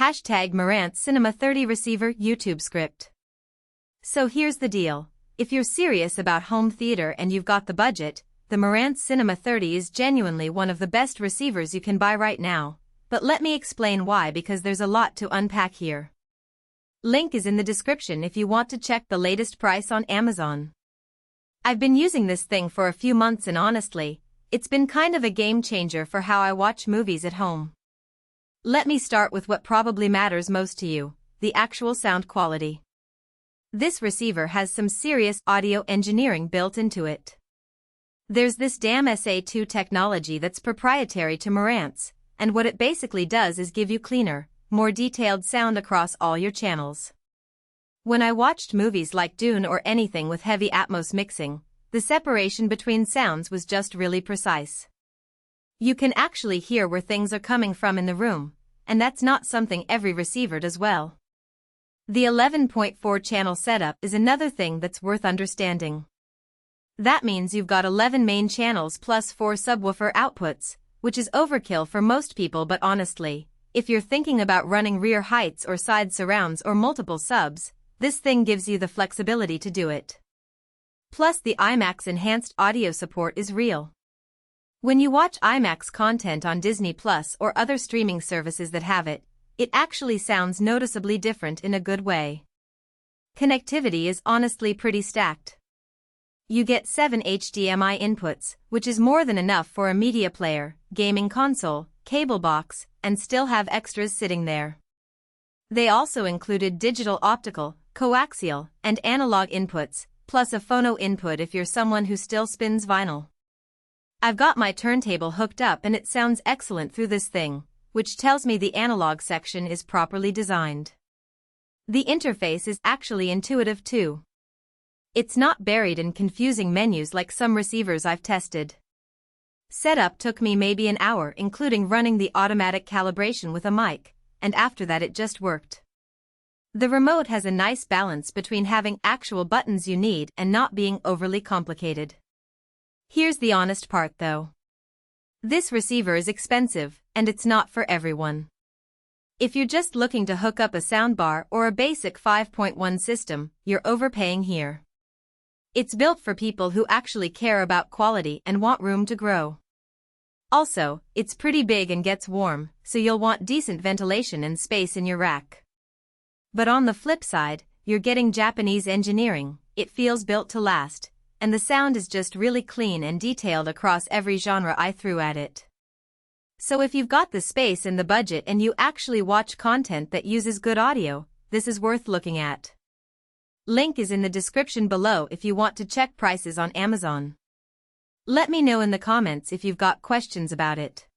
#Marantz Cinema 30 Receiver YouTube Script. So here's the deal. If you're serious about home theater and you've got the budget, the Marantz Cinema 30 is genuinely one of the best receivers you can buy right now. But let me explain why, because there's a lot to unpack here. Link is in the description if you want to check the latest price on Amazon. I've been using this thing for a few months and honestly, it's been kind of a game changer for how I watch movies at home. Let me start with what probably matters most to you, the actual sound quality. This receiver has some serious audio engineering built into it. There's this damn SA2 technology that's proprietary to Marantz, and what it basically does is give you cleaner, more detailed sound across all your channels. When I watched movies like Dune or anything with heavy Atmos mixing, the separation between sounds was just really precise. You can actually hear where things are coming from in the room, and that's not something every receiver does well. The 11.4 channel setup is another thing that's worth understanding. That means you've got 11 main channels plus 4 subwoofer outputs, which is overkill for most people, but honestly, if you're thinking about running rear heights or side surrounds or multiple subs, this thing gives you the flexibility to do it. Plus, the IMAX enhanced audio support is real. When you watch IMAX content on Disney Plus or other streaming services that have it, it actually sounds noticeably different in a good way. Connectivity is honestly pretty stacked. You get 7 HDMI inputs, which is more than enough for a media player, gaming console, cable box, and still have extras sitting there. They also included digital optical, coaxial, and analog inputs, plus a phono input if you're someone who still spins vinyl. I've got my turntable hooked up and it sounds excellent through this thing, which tells me the analog section is properly designed. The interface is actually intuitive too. It's not buried in confusing menus like some receivers I've tested. Setup took me maybe an hour, including running the automatic calibration with a mic, and after that it just worked. The remote has a nice balance between having actual buttons you need and not being overly complicated. Here's the honest part though. This receiver is expensive, and it's not for everyone. If you're just looking to hook up a soundbar or a basic 5.1 system, you're overpaying here. It's built for people who actually care about quality and want room to grow. Also, it's pretty big and gets warm, so you'll want decent ventilation and space in your rack. But on the flip side, you're getting Japanese engineering, it feels built to last, and the sound is just really clean and detailed across every genre I threw at it. So if you've got the space and the budget and you actually watch content that uses good audio, this is worth looking at. Link is in the description below if you want to check prices on Amazon. Let me know in the comments if you've got questions about it.